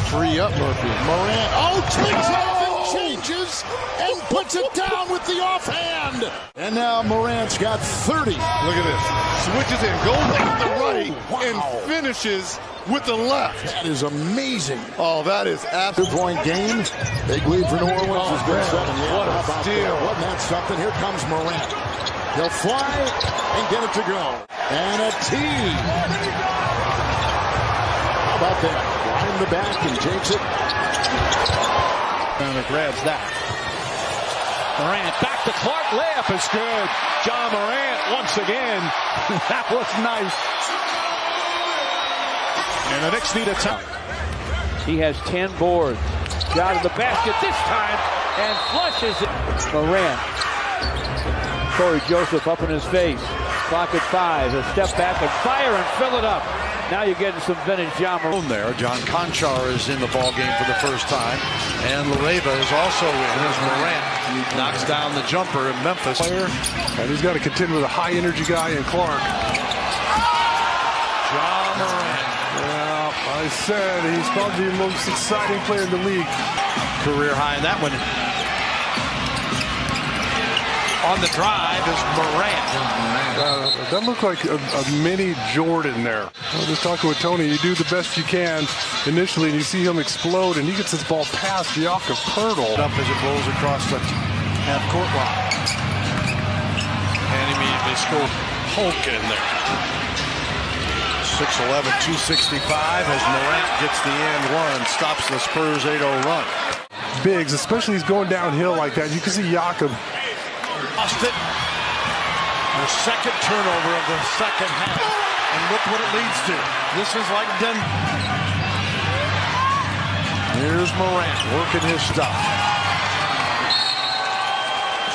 Free up Murphy. Morant. Oh, takes off and changes and puts it down with the offhand. And now Morant's got 30. Look at this. Switches in, goes with the right, and finishes with the left. That is amazing. Oh, that is absolute. 2-point game. Big lead for New Orleans has been 7. Yeah, what a steal. Wasn't that something? Here comes Morant. He'll fly and get it to go. And a tee. How about that? Behind the back and takes it. And it grabs that. Morant back to Clark. Layup is good. John Morant once again. That was nice. And the Knicks need a time. He has 10 boards. Got to the basket this time and flushes it. Morant. Corey Joseph up in his face. Clock at 5. He'll step back and fire and fill it up. Now you're getting some vintage John Morant there. John Conchar is in the ball game for the first time. And Lareva is also in as Morant knocks down the jumper in Memphis. And he's got to contend with a high-energy guy in Clark. John Morant. Well, I said he's probably the most exciting player in the league. Career high in that one. On the drive is Morant. That looked like a mini Jordan there. I was just talking with Tony. You do the best you can initially, and you see him explode, and he gets this ball past Jakob Poeltl. Up as it rolls across the half-court line. And immediately scored Hulk in there. 6'11", 265 as Morant gets the and one, stops the Spurs 8-0 run. Biggs, especially he's going downhill like that. You can see Jakob. Lost it. The second turnover of the second half. And look what it leads to. This is like Denver. Here's Morant working his stuff.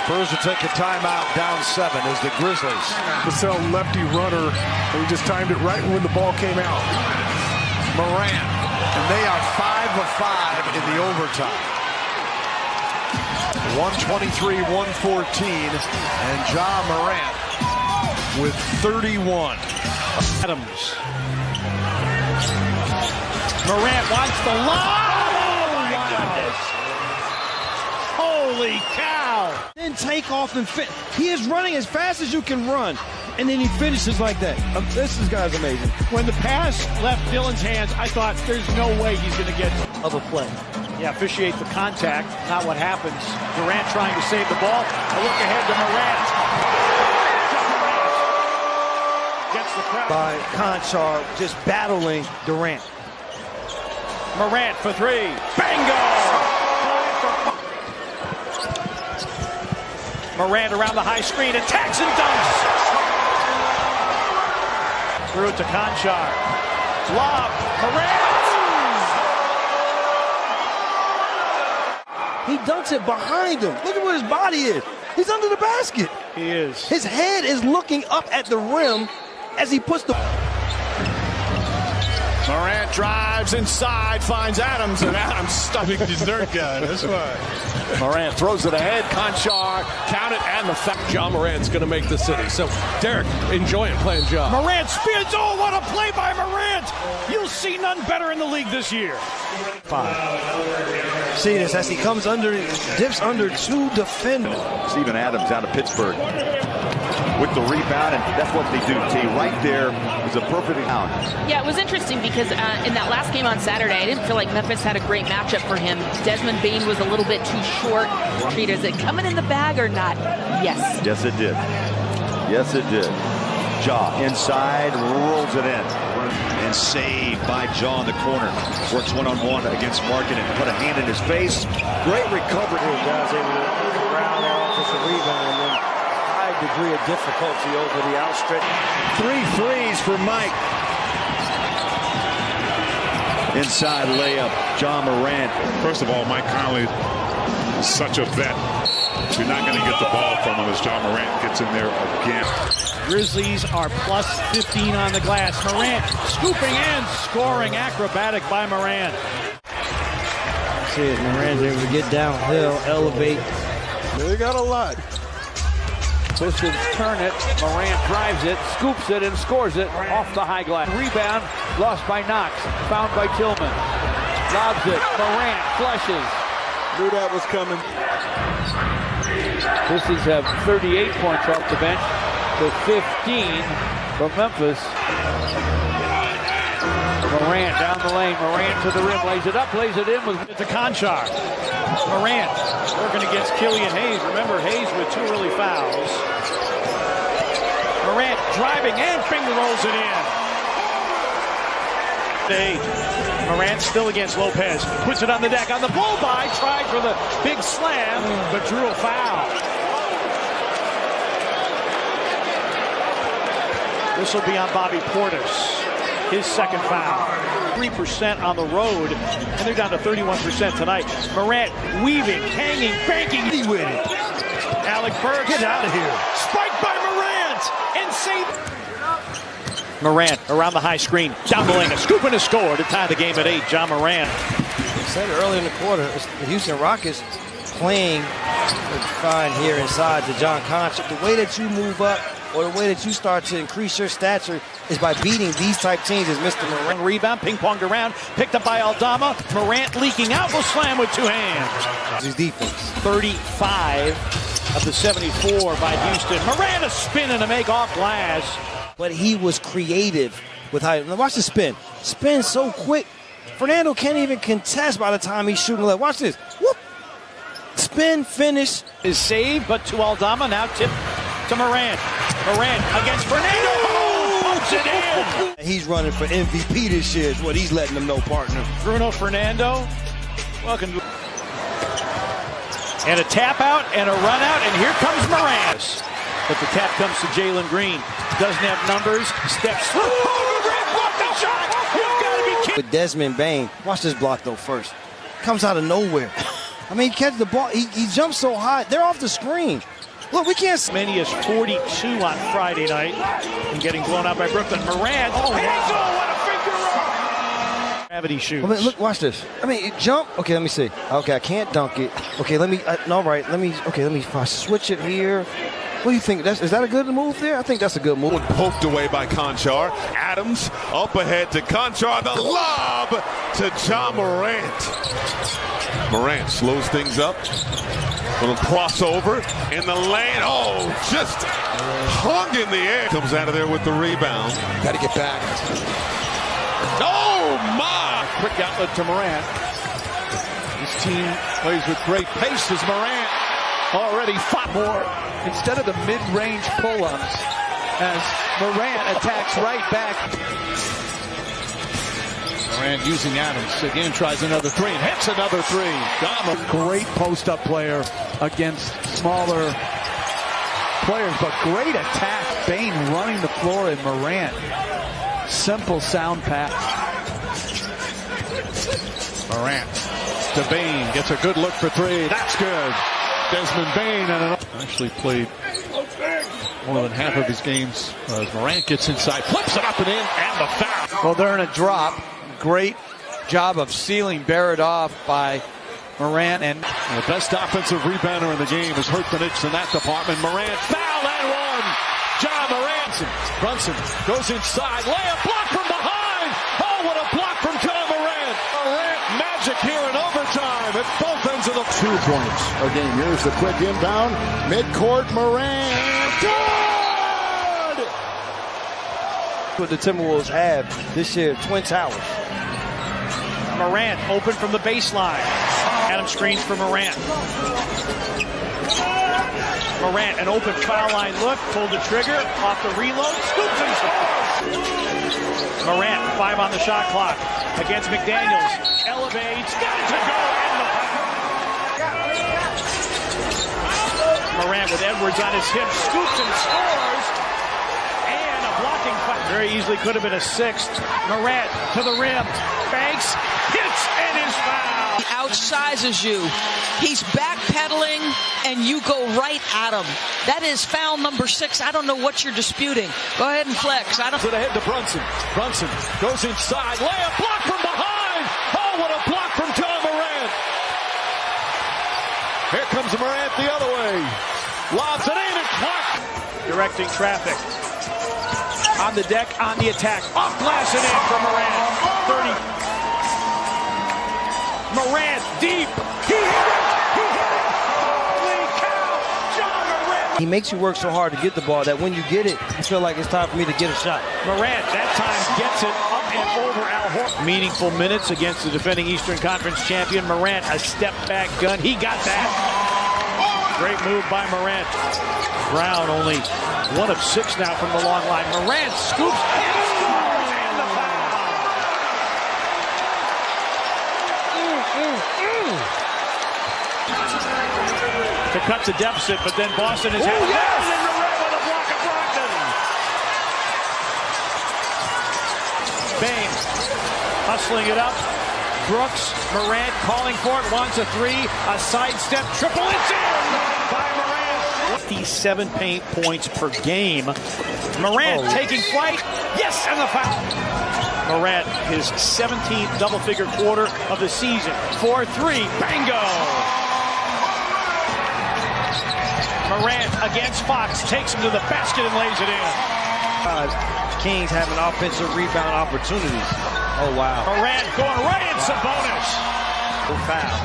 Spurs will take a timeout down 7 as the Grizzlies. Cassell lefty runner, and he just timed it right when the ball came out. Morant, and they are 5 of 5 in the overtime. 123-114, and Ja Morant with 31. Adams. Morant wants the lob. Oh my goodness. Holy cow. Then take off and fit. He is running as fast as you can run. And then he finishes like that. This guy's amazing. When the pass left Dillon's hands, I thought there's no way he's going to get Of a play. Yeah, officiate the contact, not what happens. Durant trying to save the ball. A look ahead to Morant. Gets the crowd. By Conchar just battling Durant. Morant for 3. Bingo! Morant around the high screen, attacks and dunks. Through it to Conchar. Lob. Morant. He dunks it behind him. Look at where his body is. He's under the basket. He is. His head is looking up at the rim as he puts the... Morant drives inside, finds Adams, and Adams stuck. Big dessert guy, that's why. Morant throws it ahead. Conchar, count it, and the fact John Morant's going to make the city. So, Derek, enjoying playing John. Morant spins. Oh, what a play by Morant. You'll see none better in the league this year. 5. See this as he comes under, dips under 2 defenders. Steven Adams out of Pittsburgh with the rebound, and that's what they do, T. Right there is a perfect round. Yeah, it was interesting because in that last game on Saturday, I didn't feel like Memphis had a great matchup for him. Desmond Bane was a little bit too short. Is it coming in the bag or not? Yes. Yes, it did. Yes, it did. Ja inside, rolls it in. And saved by Ja in the corner. Works one-on-one against Markin and put a hand in his face. Great recovery. Ja's able to hit the ground there off a rebound, and then high degree of difficulty over the outstretched. 3 threes for Mike. Inside layup, Ja Morant. First of all, Mike Conley is such a vet. You're not going to get the ball from him as Ja Morant gets in there again. Grizzlies are plus 15 on the glass. Morant scooping in, scoring acrobatic by Morant. See it, Morant's able to get downhill, elevate. They got a lot. Pistons turn it. Morant drives it, scoops it, and scores it off the high glass. Rebound lost by Knox, found by Tillman. Lobs it. Morant flushes. Knew that was coming. Pistons have 38 points off the bench to 15 for Memphis. Morant down the lane. Morant to the rim. Lays it up. Lays it in with to Conchar. Morant working against Killian Hayes. Remember, Hayes with 2 early fouls. Morant driving and finger rolls it in. Morant still against Lopez. Puts it on the deck. On the blow by. Tried for the big slam, but drew a foul. This will be on Bobby Portis. His second foul. 3% on the road, and they're down to 31% tonight. Morant weaving, hanging, banking. He with it. Alec Burks. Get out of here. Spiked by Morant. And save. Morant around the high screen. Down the lane. A scoop and a score to tie the game at 8. John Morant. I said it early in the quarter, the Houston Rockets playing fine here inside to John Conchar. The way that you move up or the way that you start to increase your stature is by beating these type teams as Mr. Morant. Rebound, ping-ponged around, picked up by Aldama. Morant leaking out, will slam with 2 hands. His defense. 35 of the 74 by Houston. Morant a spin and a make off glass. But he was creative with how. Now watch the spin. Spin so quick. Fernando can't even contest by the time he's shooting left. Watch this. Whoop. Spin, finish. Is saved, but to Aldama, now tip to Morant. Morant against Fernando. Oh, pumps it in. He's running for MVP this year is what he's letting them know, partner. Bruno Fernando. Welcome. And a tap out and a run out, and here comes Morant. But the tap comes to Jalen Green. Doesn't have numbers. Steps through. Oh, Green blocked the shot. You've got to be kidding. With Desmond Bain, watch this block though first. Comes out of nowhere. I mean, he catches the ball. He jumps so high. They're off the screen. Look, we can't. Many as 42 on Friday night and getting blown out by Brooklyn. Morant. Oh, what a finger roll. Gravity shoots. I mean, look, watch this. I mean, it jump. Okay, let me see. Okay, I can't dunk it. Okay, let me. All right, let me. Okay, let me switch it here. What do you think? Is that a good move there? I think that's a good move. Poked away by Conchar. Adams up ahead to Conchar. The lob to John Morant. Morant slows things up. Little crossover in the lane. Oh, just hung in the air. Comes out of there with the rebound. Got to get back. Oh, my! Quick outlet to Morant. His team plays with great pace as Morant already fought more. Instead of the mid-range pull-ups, as Morant attacks right back. Morant using Adams. Again tries another 3 and hits another 3. Dom, a great post-up player against smaller players, but great attack. Bain running the floor and Morant. Simple sound pass. Morant to Bain. Gets a good look for 3. That's good. Desmond Bain actually played more than half of his games as Morant gets inside, flips it up and in, and the foul. Well, they're in a drop. Great job of sealing Barrett off by Morant. And the best offensive rebounder in the game is Hurtmanich in that department. Morant, foul and 1. John Morant. Brunson goes inside, layup block from behind. Oh, what a block from John Morant. Morant magic here in overtime at both ends of the 2 points a game. Here's the quick inbound. Midcourt, Morant. Good! What the Timberwolves have this year, Twin Towers. Morant open from the baseline. Adams screens for Morant. Morant, an open foul line look. Pulled the trigger. Off the reload. Scoops and scores. Morant, 5 on the shot clock. Against McDaniels. Elevates. Got it to go. And the foul. Morant with Edwards on his hip. Scoops and scores. And a blocking foul. Very easily could have been a 6th. Morant to the rim. Banks. Hits and is fouled. He outsizes you. He's backpedaling, and you go right at him. That is foul number 6. I don't know what you're disputing. Go ahead and flex. I don't. To the head to Brunson. Brunson goes inside. Layup block from behind. Oh, what a block from John Morant. Here comes Morant the other way. Lobs it in and Clark. Directing traffic. On the deck, on the attack. Off glass and in for Morant. 30. Morant deep. He hit it. He hit it. Holy cow. John Morant. He makes you work so hard to get the ball that when you get it, you feel like it's time for me to get a shot. Morant that time gets it up and over Al Horford. Meaningful minutes against the defending Eastern Conference champion. Morant, a step back gun. He got that. Great move by Morant. Brown only 1 of 6 now from the long line. Morant scoops and scores, and the foul. To cut the deficit, but then Boston is having in the red with a block of Brogdon. Bane hustling it up. Brooks, Morant calling for it, wants a 3, a sidestep triple, it's in by Morant. 57 paint points per game. Morant taking flight, yes, and the foul. Morant, his 17th double-figure quarter of the season. 4-3, bango. Morant against Fox, takes him to the basket and lays it in. Kings having offensive rebound opportunities. Oh, wow. Morant going right at Sabonis. Foul.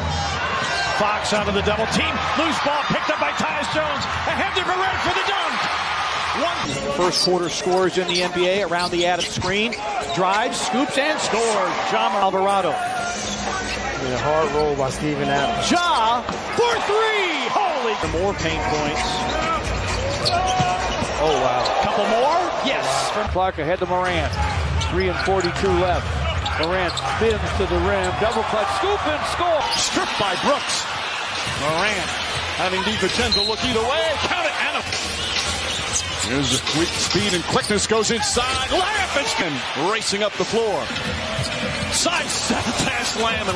Fox onto the double team. Loose ball picked up by Tyus Jones. Ahead to Morant for the dunk. First quarter scores in the NBA around the Adams screen. Drives, scoops, and scores. Ja Alvarado. A hard roll by Steven Adams. Ja for 3. Holy. More paint points. Oh, wow. Couple more? Yes. Clark ahead to Morant. 3:42 left. Morant spins to the rim. Double clutch, scoop and score. Stripped by Brooks. Morant having DiVincenzo look either way. Count it, and here's the quick speed and quickness goes inside. Layup and racing up the floor. Side step past Lamb and